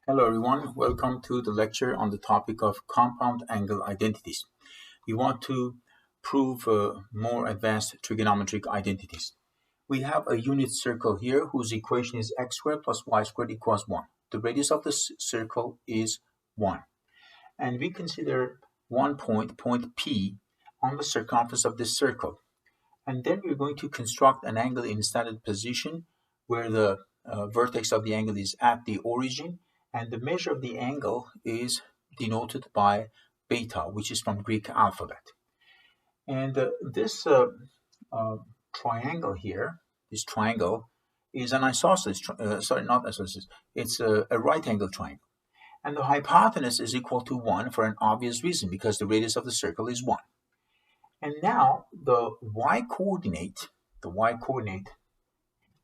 Hello everyone, welcome to the lecture on the topic of compound angle identities. We want to prove more advanced trigonometric identities. We have a unit circle here whose equation is x squared plus y squared equals 1. The radius of the circle is 1. And we consider one point P, on the circumference of this circle. And then we're going to construct an angle in standard position where the vertex of the angle is at the origin, and the measure of the angle is denoted by beta, which is from Greek alphabet. And this triangle here, this triangle, is an isosceles, not isosceles, it's a right angle triangle. And the hypotenuse is equal to 1 for an obvious reason, because the radius of the circle is 1. And now the y-coordinate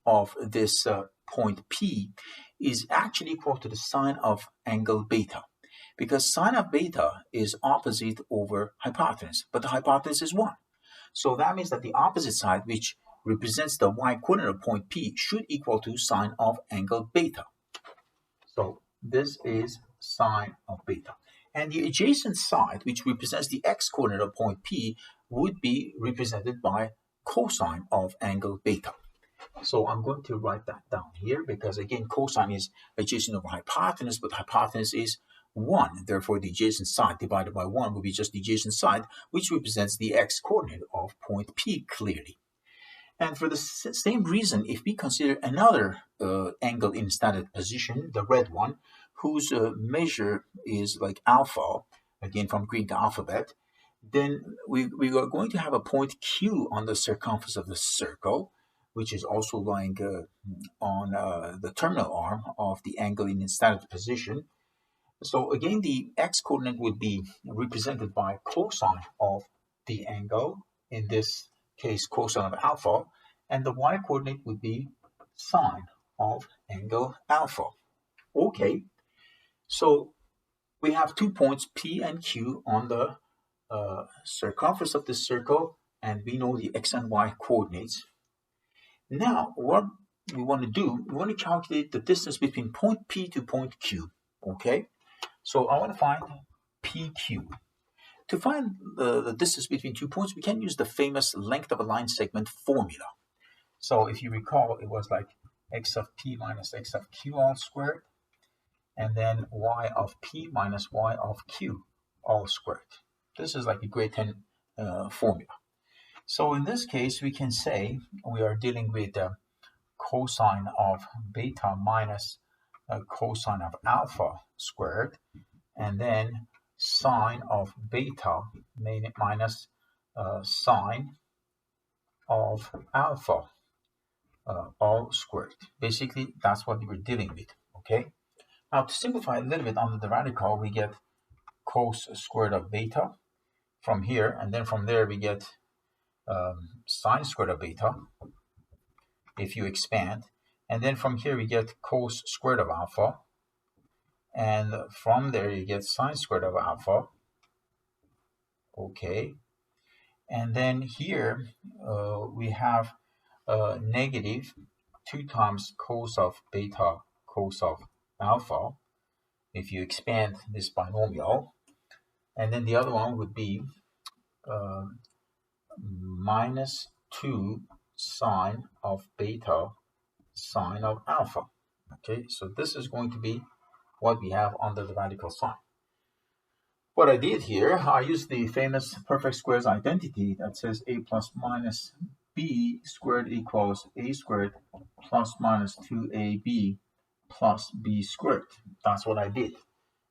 of this point P is actually equal to the sine of angle beta, because sine of beta is opposite over hypotenuse, but the hypotenuse is 1. So that means that the opposite side, which represents the y-coordinate of point P, should equal to sine of angle beta. So this is sine of beta. And the adjacent side, which represents the x-coordinate of point P, would be represented by cosine of angle beta. So I'm going to write that down here because, again, cosine is adjacent over hypotenuse, but hypotenuse is 1. Therefore, the adjacent side divided by 1 will be just the adjacent side, which represents the x-coordinate of point P clearly. And for the same reason, if we consider another angle in standard position, the red one, whose measure is like alpha, again from Greek alphabet, then we are going to have a point Q on the circumference of the circle, which is also lying on the terminal arm of the angle in standard position. So again, the x-coordinate would be represented by cosine of the angle, in this case cosine of alpha, and the y-coordinate would be sine of angle alpha. Okay, so we have 2 points P and Q on the circumference of this circle, and we know the x and y coordinates. Now, what we want to do, we want to calculate the distance between point P to point Q. Okay, so I want to find PQ. To find the distance between 2 points, we can use the famous length of a line segment formula. So if you recall, it was like x of P minus x of Q all squared, and then y of P minus y of Q all squared. This is like a grade 10 formula. So in this case, we can say we are dealing with cosine of beta minus cosine of alpha squared, and then sine of beta minus sine of alpha all squared. Basically, that's what we're dealing with, okay? Now, to simplify a little bit under the radical, we get cos squared of beta from here, and then from there we get sine squared of beta if you expand, and then from here we get cos squared of alpha, and from there you get sine squared of alpha. Okay, and then here we have negative 2 times cos of beta cos of alpha if you expand this binomial, and then the other one would be minus 2 sine of beta sine of alpha. Okay, so this is going to be what we have under the radical sign. What I did here, I used the famous perfect squares identity that says a plus minus b squared equals a squared plus minus 2ab plus b squared. That's what I did.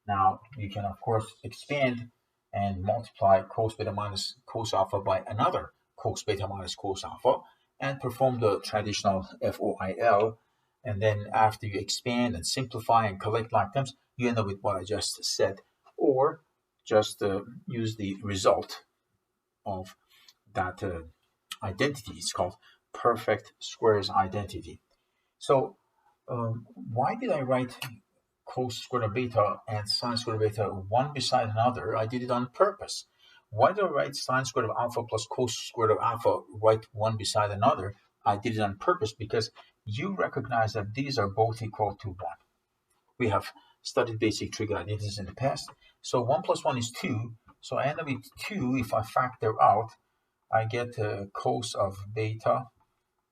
Now, you can, of course, expand and multiply cos beta minus cos alpha by another cos beta minus cos alpha and perform the traditional FOIL. And then after you expand and simplify and collect like terms, you end up with what I just said. Or just use the result of that identity. It's called perfect squares identity. So why did I write cos squared of beta and sine squared of beta one beside another? I did it on purpose. Why do I write sine squared of alpha plus cos squared of alpha right one beside another? I did it on purpose because you recognize that these are both equal to 1. We have studied basic trig identities in the past. So 1 plus 1 is 2. So I end up with 2. If I factor out, I get cos of beta,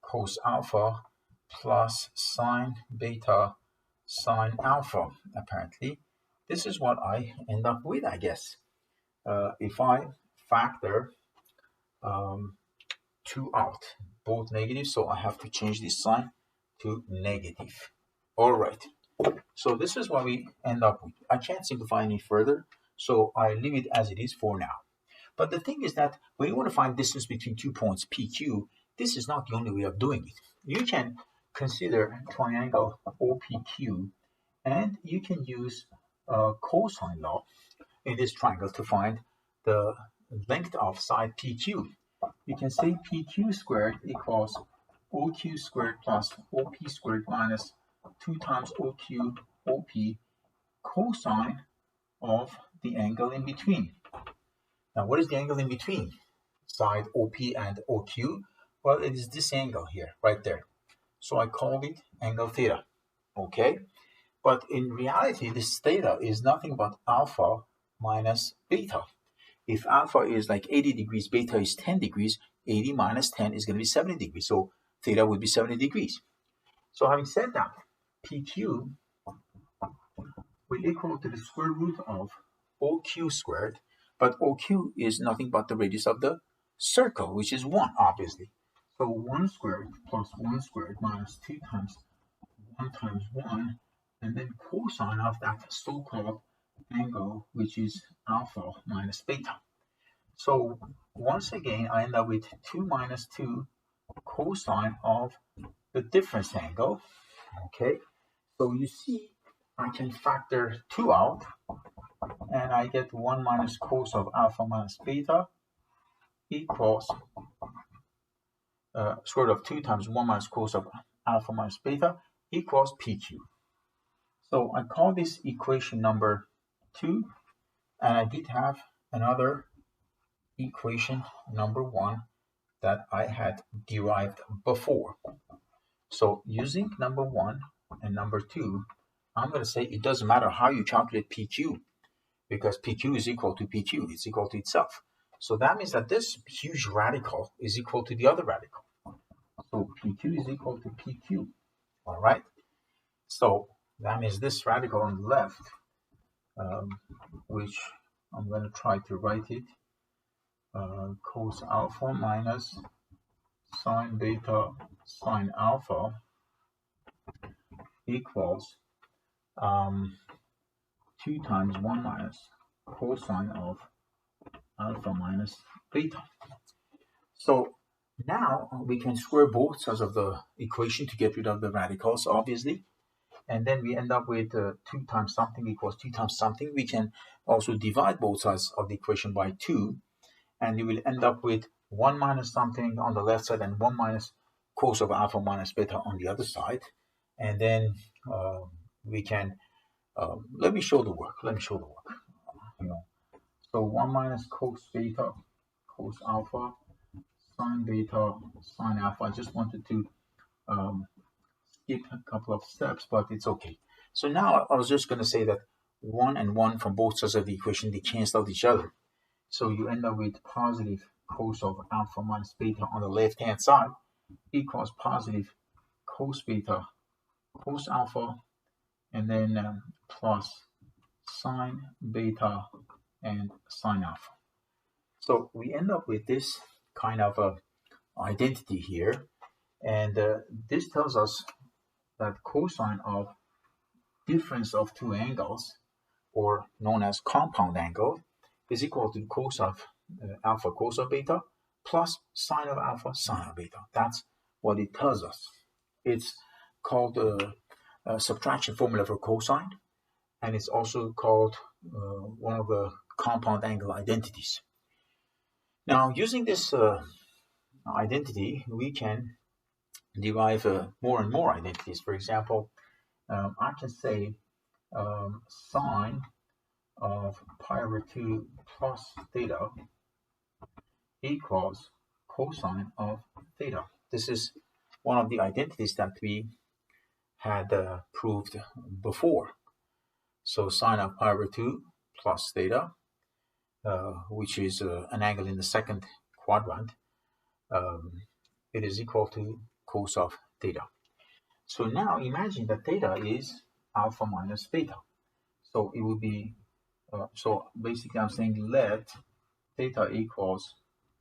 cos alpha, plus sine beta, sine alpha, apparently. This is what I end up with, I guess. If I factor 2 out, both negative, so I have to change this sign to negative. All right. So this is what we end up with. I can't simplify any further, so I leave it as it is for now. But the thing is that when you want to find distance between 2 points PQ, this is not the only way of doing it. You can consider triangle OPQ, and you can use cosine law in this triangle to find the length of side PQ. You can say PQ squared equals OQ squared plus OP squared minus 2 times OQ OP cosine of the angle in between. Now, what is the angle in between side OP and OQ? Well, it is this angle here, right there. So I called it angle theta, okay? But in reality, this theta is nothing but alpha minus beta. If alpha is like 80 degrees, beta is 10 degrees, 80 minus 10 is going to be 70 degrees. So theta would be 70 degrees. So having said that, PQ will equal to the square root of OQ squared, but OQ is nothing but the radius of the circle, which is 1, obviously. So 1 squared plus 1 squared minus 2 times 1 times 1, and then cosine of that so-called angle, which is alpha minus beta. So once again, I end up with 2 minus 2 cosine of the difference angle, okay? So you see, I can factor 2 out, and I get 1 minus cos of alpha minus beta equals square root of 2 times 1 minus cos of alpha minus beta equals PQ. So I call this equation number 2, and I did have another equation number 1 that I had derived before. So using number 1 and number 2, I'm going to say it doesn't matter how you calculate PQ, because PQ is equal to PQ, it's equal to itself. So that means that this huge radical is equal to the other radical. So PQ is equal to PQ, all right? So that means this radical on the left, which I'm going to try to write it, cos alpha minus sine beta sine alpha equals 2 times 1 minus cosine of alpha minus beta. So now we can square both sides of the equation to get rid of the radicals, obviously. And then we end up with 2 times something equals 2 times something. We can also divide both sides of the equation by 2. And you will end up with 1 minus something on the left side and 1 minus cos of alpha minus beta on the other side. And then we can, let me show the work. So 1 minus cos beta, cos alpha, sine beta, sine alpha. I just wanted to skip a couple of steps, but it's okay. So now I was just going to say that 1 and 1 from both sides of the equation, they cancel out each other. So you end up with positive cos of alpha minus beta on the left-hand side equals positive cos beta, cos alpha, and then plus sine beta and sine alpha. So we end up with this kind of a identity here, and this tells us that cosine of difference of two angles, or known as compound angle, is equal to cos of alpha cos of beta plus sine of alpha sine of beta. That's what it tells us. It's called a subtraction formula for cosine, and it's also called one of the compound angle identities. Now, using this identity, we can derive more and more identities. For example, I can say sine of pi over 2 plus theta equals cosine of theta. This is one of the identities that we had proved before. So sine of pi over 2 plus theta, which is an angle in the second quadrant, it is equal to cos of theta. So now imagine that theta is alpha minus beta. So it would be, so basically I'm saying let theta equals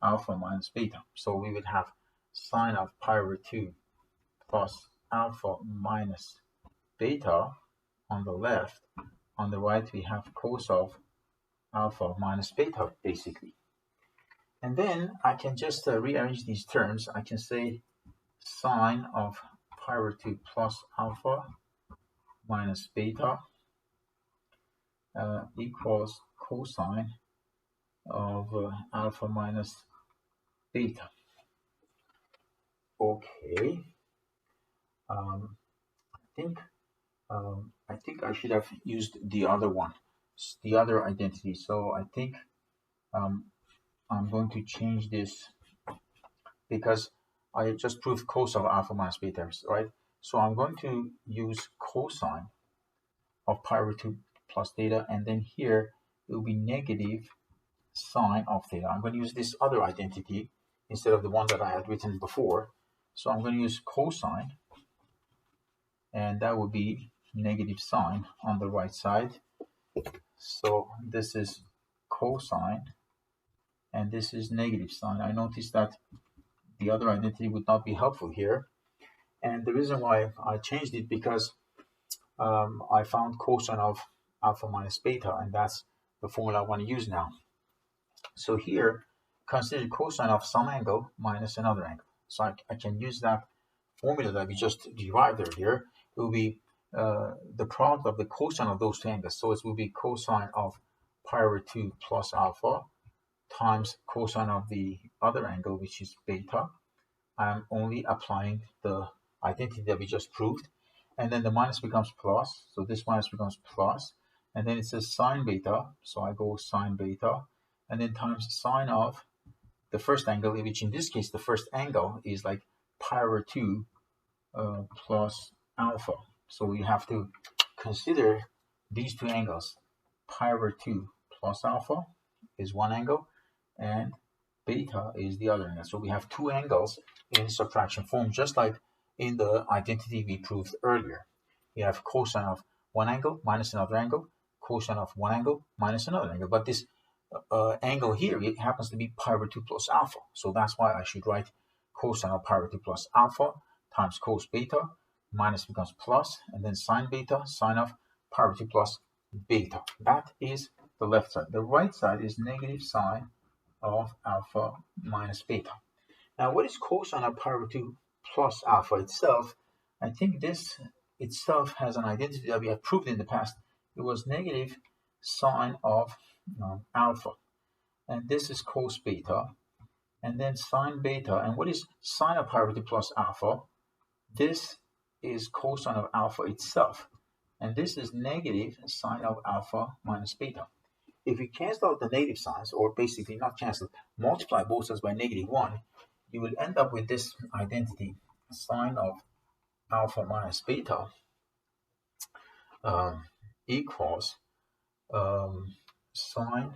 alpha minus beta. So we would have sine of pi over 2 plus alpha minus beta on the left. On the right, we have cos of alpha minus beta, basically. And then I can just rearrange these terms. I can say sine of pi over 2 plus alpha minus beta equals cosine of alpha minus beta. Okay. I think I should have used the other one, the other identity. So I think I'm going to change this because I just proved cos of alpha minus beta, right? So I'm going to use cosine of pi over 2 plus theta, and then here it will be negative sine of theta. I'm going to use this other identity instead of the one that I had written before. So I'm going to use cosine, and that will be negative sine on the right side. So this is cosine, and this is negative sine. I noticed that the other identity would not be helpful here. And the reason why I changed it because I found cosine of alpha minus beta, and that's the formula I want to use now. So here, consider cosine of some angle minus another angle. So I can use that formula that we just derived earlier. It will be the product of the cosine of those two angles. So it will be cosine of pi over 2 plus alpha times cosine of the other angle, which is beta. I'm only applying the identity that we just proved. And then the minus becomes plus. So this minus becomes plus. And then it says sine beta. So I go sine beta. And then times sine of the first angle, which in this case, the first angle is like pi over 2 plus alpha. So we have to consider these two angles. Pi over 2 plus alpha is one angle, and beta is the other angle. So we have two angles in subtraction form, just like in the identity we proved earlier. We have cosine of one angle minus another angle, cosine of one angle minus another angle. But this angle here, it happens to be pi over 2 plus alpha. So that's why I should write cosine of pi over 2 plus alpha times cos beta, minus becomes plus, and then sine beta, sine of pi over 2 plus beta. That is the left side. The right side is negative sine of alpha minus beta. Now, what is cosine of pi over 2 plus alpha itself? I think this itself has an identity that we have proved in the past. It was negative sine of alpha. And this is cos beta. And then sine beta. And what is sine of pi over 2 plus alpha? This is cosine of alpha itself. And this is negative sine of alpha minus beta. If you cancel out the negative signs, or basically not cancel, multiply both sides by negative 1, you will end up with this identity, sine of alpha minus beta equals sine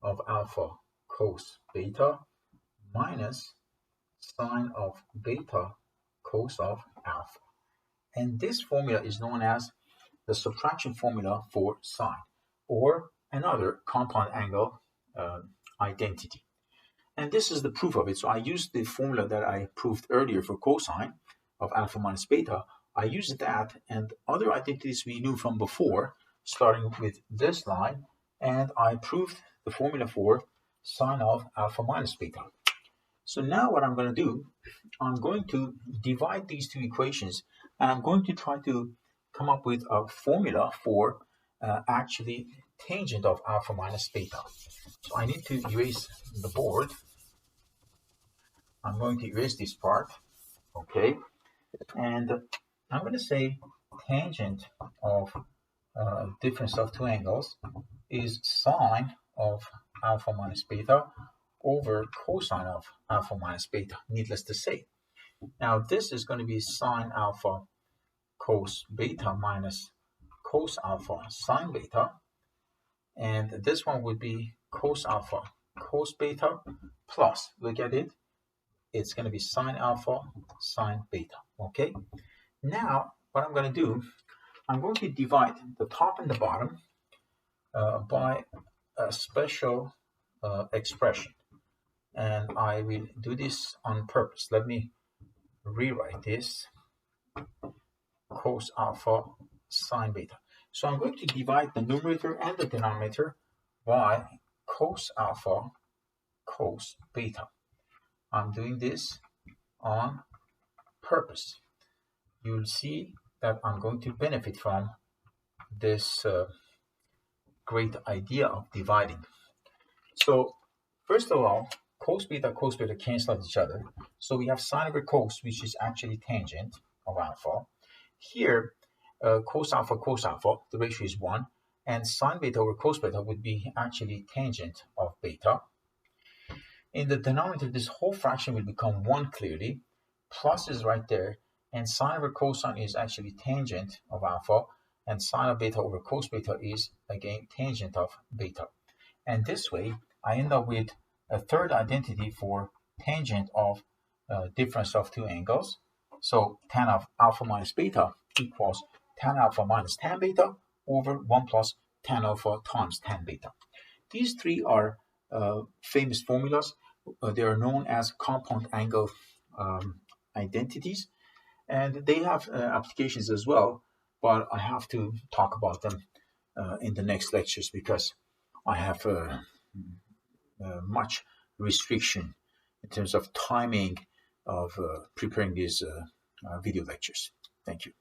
of alpha cos beta minus sine of beta cos of alpha. And this formula is known as the subtraction formula for sine, or another compound angle identity. And this is the proof of it. So I used the formula that I proved earlier for cosine of alpha minus beta. I used that and other identities we knew from before, starting with this line, and I proved the formula for sine of alpha minus beta. So now what I'm going to do, I'm going to divide these two equations, and I'm going to try to come up with a formula for actually tangent of alpha minus beta. So I need to erase the board. I'm going to erase this part, okay? And I'm going to say tangent of difference of two angles is sine of alpha minus beta over cosine of alpha minus beta, needless to say. Now this is going to be sine alpha cos beta minus cos alpha sine beta, and this one would be cos alpha cos beta plus, look at it, it's going to be sine alpha sine beta. Okay, now what I'm going to do, I'm going to divide the top and the bottom by a special expression, and I will do this on purpose. Let me rewrite this, cos alpha sine beta. So I'm going to divide the numerator and the denominator by cos alpha cos beta. I'm doing this on purpose. You'll see that I'm going to benefit from this great idea of dividing. So first of all, cos beta cancel out each other. So we have sine over cos, which is actually tangent of alpha. Here, cos alpha, the ratio is 1, and sine beta over cos beta would be actually tangent of beta. In the denominator, this whole fraction will become 1 clearly. Plus is right there, and sine over cosine is actually tangent of alpha, and sine of beta over cos beta is, again, tangent of beta. And this way, I end up with a third identity for tangent of difference of two angles. So tan of alpha minus beta equals tan alpha minus tan beta over 1 plus tan alpha times tan beta. These three are famous formulas. They are known as compound angle identities, and they have applications as well, but I have to talk about them in the next lectures because I have much restriction in terms of timing of preparing these video lectures. Thank you.